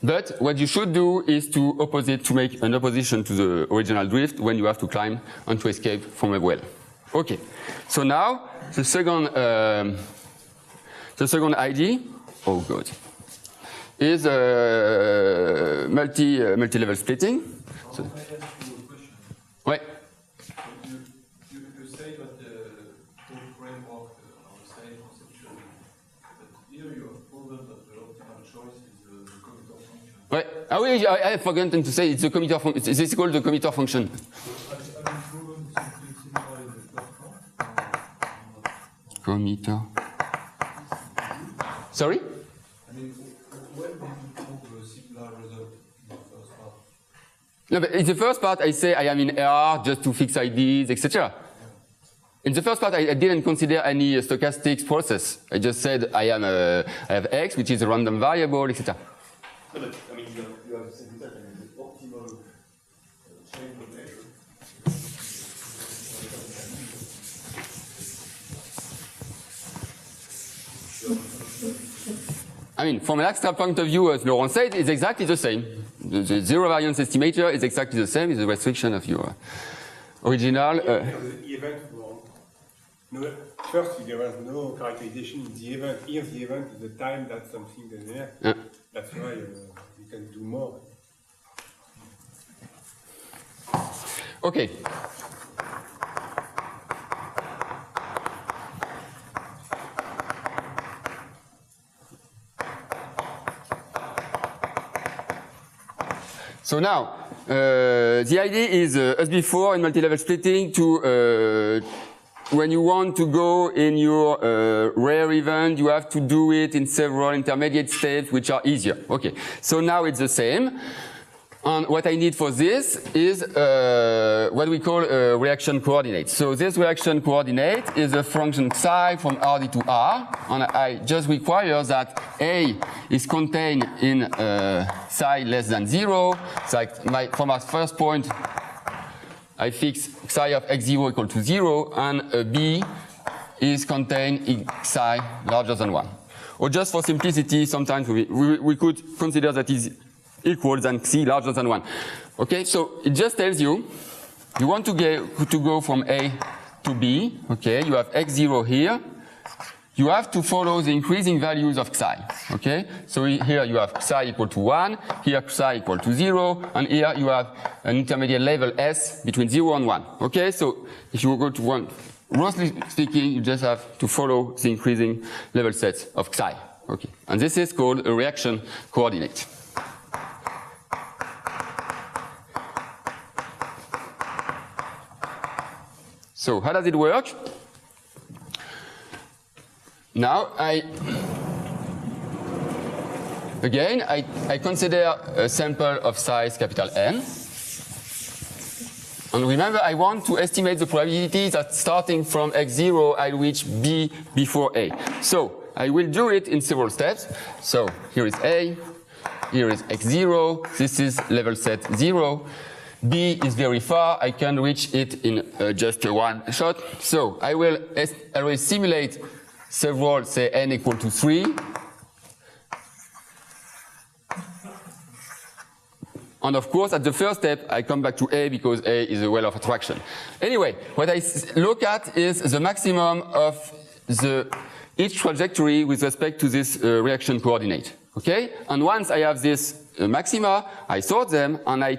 Speaker 1: But what you should do is to make an opposition to the original drift when you have to climb and to escape from a well. Okay. So now the second idea, oh god, is multi-level splitting. So, ouais.
Speaker 4: You say that the whole framework are the same conceptually, but here you have proven that the optimal choice is the commuter function.
Speaker 1: Ouais. Ah oui, I have forgotten to say it's the commuter function. This is called the commuter function. Commuter. Sorry?
Speaker 4: I mean, when did you prove a similar result in the first part?
Speaker 1: No, but in the first part, I say I am in AR just to fix IDs, etc. In the first part, I didn't consider any stochastic process. I just said I have X, which is a random variable, etc.
Speaker 3: No, but I mean, you have said that the optimal change of measure.
Speaker 1: I mean, from an abstract point of view, as Laurent said, it's exactly the same. The zero variance estimator is exactly the same. It's a restriction of your original.
Speaker 2: The event form. No, first, there was no characterization in the event. Here, the event is the time that something is there.
Speaker 1: Yeah.
Speaker 2: That's why you can do more.
Speaker 1: Okay. So now, the idea is, as before in multi-level splitting, to when you want to go in your rare event, you have to do it in several intermediate steps, which are easier. Okay, so now it's the same. And what I need for this is what we call a reaction coordinate. So this reaction coordinate is a function psi from Rd to R, and I just require that A is contained in psi less than 0. So from our first point, I fix psi of x0 equal to 0, and B is contained in psi larger than 1. Or just for simplicity, sometimes we could consider that is equal than xi larger than 1. Okay, so it just tells you want to go from A to B. Okay, you have x0 here. You have to follow the increasing values of psi. Okay, so here you have psi equal to 1, here psi equal to 0, and here you have an intermediate level S between 0 and 1. Okay, so if you go to 1, roughly speaking, you just have to follow the increasing level sets of psi. Okay, and this is called a reaction coordinate. So how does it work? Now I consider a sample of size capital N. And remember, I want to estimate the probability that starting from x0, I reach B before A. So I will do it in several steps. So here is A, here is x0, this is level set 0. B is very far, I can reach it in just one shot. So I will simulate several, say n equal to 3. And of course, at the first step, I come back to A because A is a well of attraction. Anyway, what I look at is the maximum of each trajectory with respect to this reaction coordinate. Okay? And once I have this maxima, I sort them and I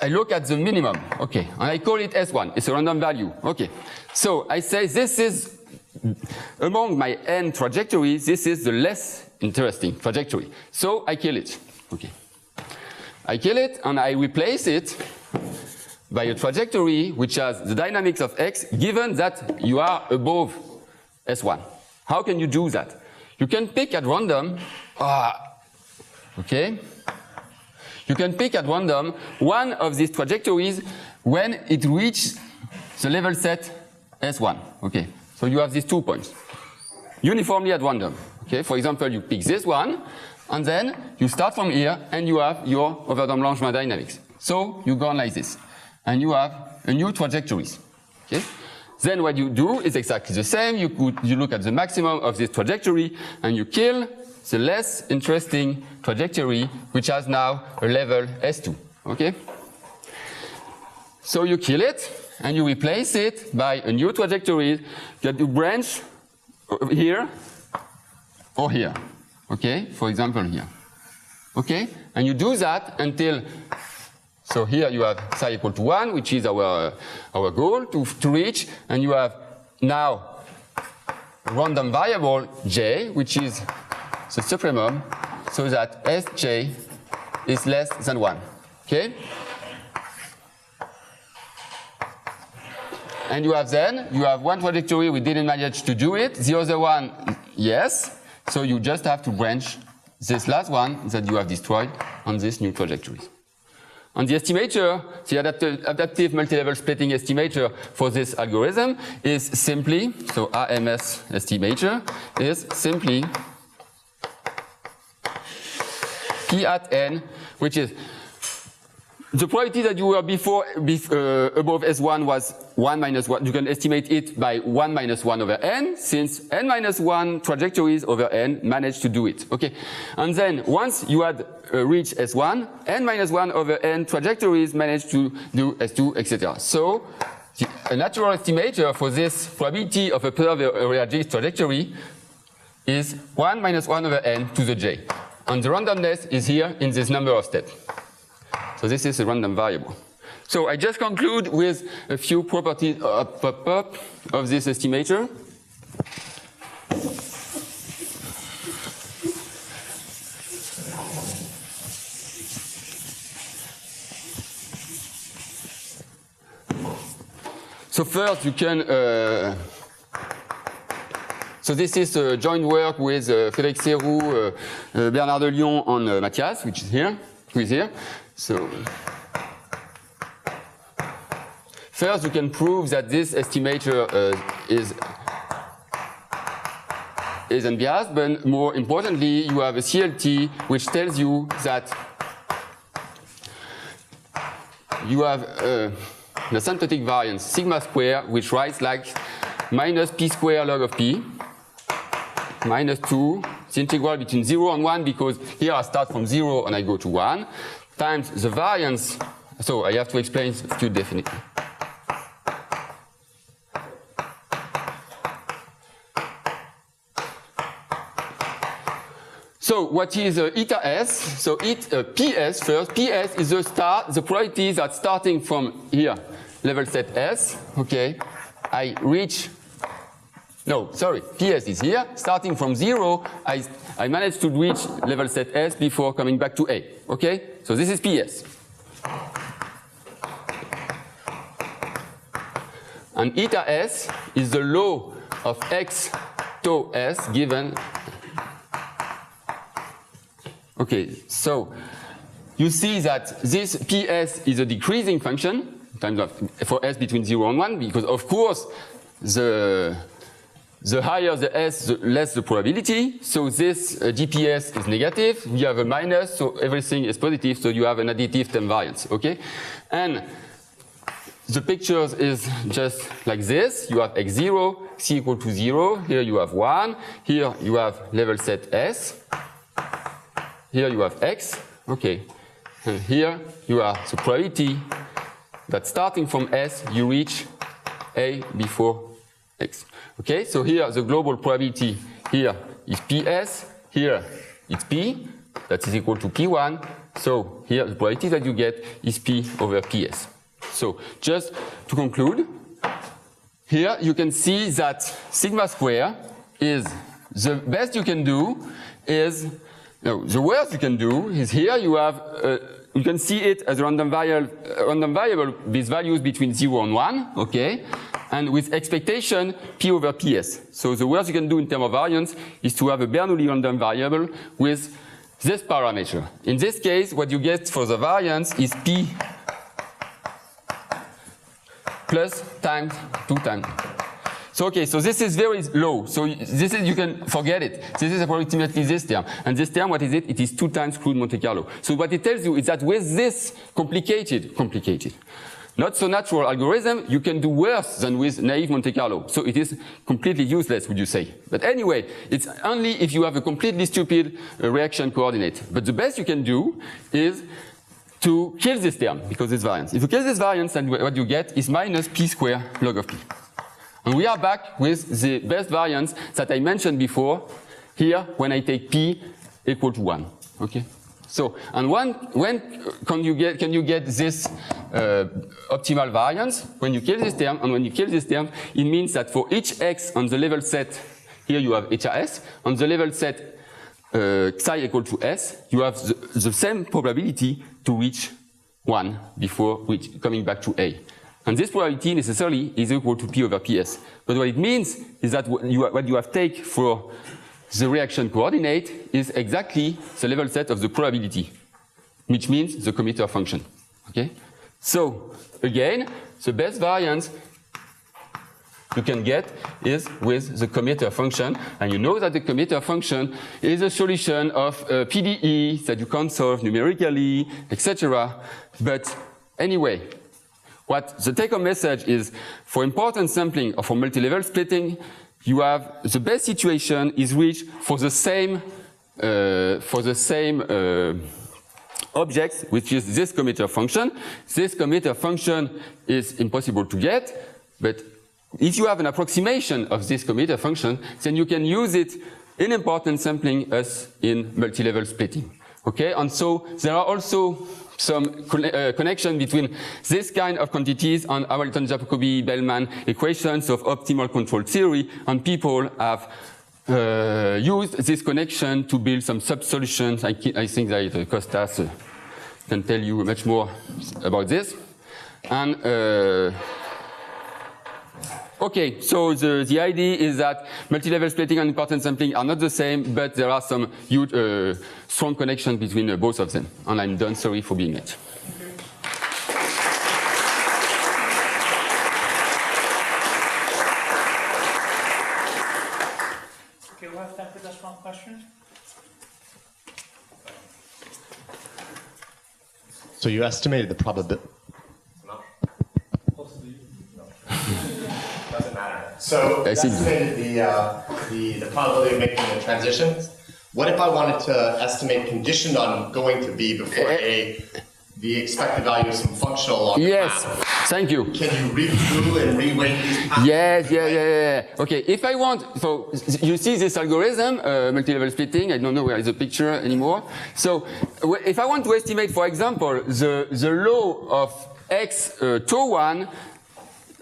Speaker 1: look at the minimum, okay, and I call it S1, it's a random value, okay. So I say this is, among my n trajectories, this is the less interesting trajectory. So I kill it, okay. I kill it and I replace it by a trajectory which has the dynamics of x given that you are above S1. How can you do that? You can pick at random, okay? You can pick at random one of these trajectories when it reaches the level set S1, okay? So you have these 2 points, uniformly at random, okay? For example, you pick this one, And then you start from here and you have your Overdamm-Langevin dynamics. So you go on like this. And you have a new trajectories. Okay? Then what you do is exactly the same. You look at the maximum of this trajectory and you kill the less interesting trajectory, which has now a level S2. Okay? So you kill it and you replace it by a new trajectory that you branch here or here. Okay? For example, here. Okay? And you do that until, so here you have psi equal to 1, which is our goal to reach, and you have now random variable j, which is the supremum, so that Sj is less than 1. Okay? And you have one trajectory, we didn't manage to do it. The other one, yes. So you just have to branch this last one that you have destroyed on this new trajectory. On the estimator, the adaptive multilevel splitting estimator for this algorithm is simply, so AMS estimator is simply P at n, which is the probability that you were before above S1 was 1 minus 1. You can estimate it by 1 minus 1 over n, since n minus 1 trajectories over n managed to do it. Okay, and then once you had reached S1, n minus 1 over n trajectories managed to do S2, etc. So a natural estimator for this probability of a pervert area J trajectory is 1 minus 1 over n to the j. And the randomness is here in this number of steps. So this is a random variable. So I just conclude with a few properties of this estimator. So first you can, so this is a joint work with Frédéric Serroux, Bernard de Lyon, and Matthias, which is here, who is here. So first you can prove that this estimator is unbiased, but more importantly you have a CLT which tells you that you have an asymptotic variance sigma square which writes like minus p square log of p minus 2, the integral between 0 and 1, because here I start from 0 and I go to 1, times the variance, so I have to explain a few definitions. So what is eta s? So PS first. PS is the probability that starting from here, level set S, okay, I reach, no, sorry, PS is here. Starting from 0, I managed to reach level set S before coming back to A, okay? So this is PS. And eta S is the law of X tau S given. Okay, so you see that this PS is a decreasing function times of, for S between 0 and 1, because of course the higher the S, the less the probability. So this GPS is negative. We have a minus, so everything is positive. So you have an additive term variance. Okay, and the pictures is just like this. You have x0, c equal to 0. Here you have 1. Here you have level set S. Here you have x. Okay, and here you have the probability that starting from S you reach A before X. Okay, so here the global probability here is PS, here it's P, that is equal to P1. So here the probability that you get is P over PS. So just to conclude, here you can see that sigma square is the best you can do is, no, the worst you can do is here you have, you can see it as a random variable with values between 0 and 1, okay? And with expectation P over PS. So the worst you can do in terms of variance is to have a Bernoulli random variable with this parameter. In this case, what you get for the variance is P plus times 2 times. So okay, so this is very low. So this is, you can forget it. This is approximately this term. And this term, what is it? It is 2 times crude Monte Carlo. So what it tells you is that with this complicated, not so natural algorithm, you can do worse than with naive Monte Carlo. So it is completely useless, would you say? But anyway, it's only if you have a completely stupid reaction coordinate. But the best you can do is to kill this term, because it's variance. If you kill this variance, then what you get is minus p squared log of p. And we are back with the best variance that I mentioned before, here, when I take p equal to 1, okay? So, and when can you get this optimal variance? When you kill this term, and when you kill this term, it means that for each x on the level set, here you have HRS, on the level set psi equal to s, you have the same probability to reach 1 before coming back to A. And this probability necessarily is equal to P over PS. But what it means is that what you have taken for the reaction coordinate is exactly the level set of the probability, which means the commuter function. Okay? So, again, the best variance you can get is with the commuter function, and you know that the commuter function is a solution of PDE that you can solve numerically, etc. But anyway, what the take-home message is, for important sampling or for multi-level splitting, you have the best situation is reached for the same objects, which is this commuter function. This commuter function is impossible to get, but if you have an approximation of this commuter function, then you can use it in important sampling as in multi-level splitting. Okay, and so there are also some connection between this kind of quantities and Hamilton-Jacobi-Bellman equations of optimal control theory, and people have used this connection to build some sub-solutions. I think that Kostas can tell you much more about this. And okay, so the idea is that multi-level splitting and important sampling are not the same, but there are some huge, strong connections between both of them. And I'm done, sorry for being late.
Speaker 5: Okay, we'll have time for just one question.
Speaker 3: So you estimated the probability. Doesn't matter. So you estimated the probability of making the transitions. What if I wanted to estimate conditioned on going to B before A, the expected value of some functional along the
Speaker 1: Yes,
Speaker 3: path?
Speaker 1: thank you.
Speaker 3: Can you read through and reweight these paths?
Speaker 1: Yes, yeah. Okay, if I want, so you see this algorithm, multi-level splitting, I don't know where is the picture anymore. So if I want to estimate, for example, the law of x tau 1,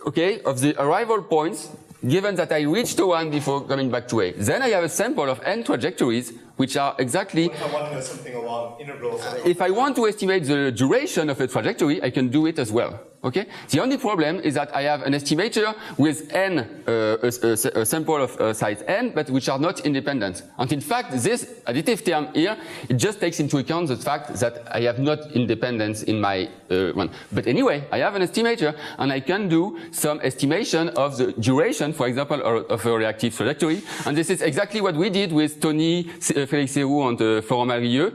Speaker 1: okay, of the arrival points, given that I reach tau 1 before coming back to A, then I have a sample of n trajectories, which are exactly...
Speaker 3: What if I want to know something along integrals?
Speaker 1: If I want to estimate the duration of a trajectory, I can do it as well. Okay? The only problem is that I have an estimator with n, a sample of size n, but which are not independent. And in fact, this additive term here, it just takes into account the fact that I have not independence in my one. But anyway, I have an estimator, and I can do some estimation of the duration, for example, of a reactive trajectory. And this is exactly what we did with Tony, Félix Héroux, and Florent Marguilleux.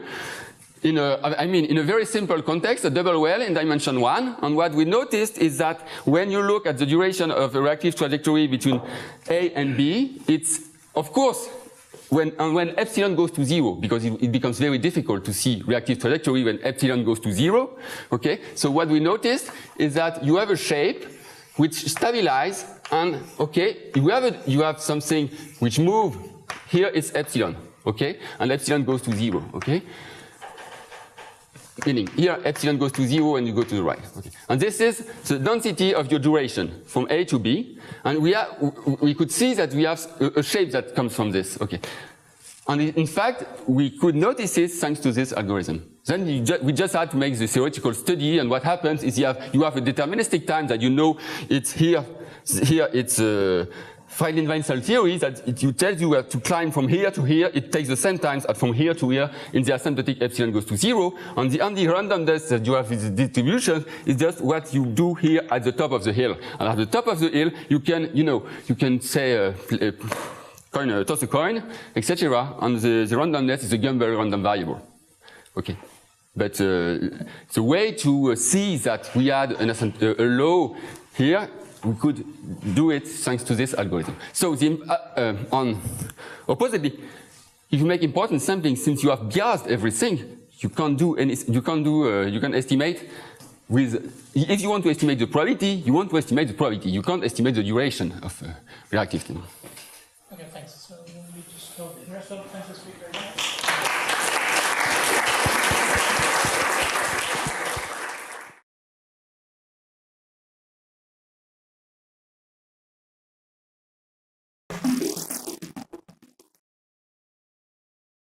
Speaker 1: In a very simple context, a double well in dimension 1, and what we noticed is that when you look at the duration of a reactive trajectory between A and B, it's, of course, when epsilon goes to 0, because it becomes very difficult to see reactive trajectory when epsilon goes to 0, okay? So what we noticed is that you have a shape which stabilizes, and, okay, you have something which moves, here it's epsilon, okay? And epsilon goes to 0, okay? Meaning, here epsilon goes to 0 and you go to the right. Okay. And this is the density of your duration from A to B. And we could see that we have a shape that comes from this. Okay. And in fact, we could notice it thanks to this algorithm. Then we just had to make the theoretical study, and what happens is you have a deterministic time that you know it's here it's Freidenweinzel theory that it tells you to climb from here to here, it takes the same times as from here to here in the asymptotic epsilon goes to 0. And the only randomness that you have with the distribution is just what you do here at the top of the hill. And at the top of the hill, you can, you can say, toss a coin, etc. And the randomness is a Gumbel random variable. Okay. But the way to see that we had a law here, we could do it thanks to this algorithm. So oppositely, if you make important sampling, since you have biased everything, you can't do any. You can estimate with. If you want to estimate the probability, you want to estimate the probability. You can't estimate the duration of reactivity.
Speaker 5: Okay, thanks. So we just go the rest of the time this week.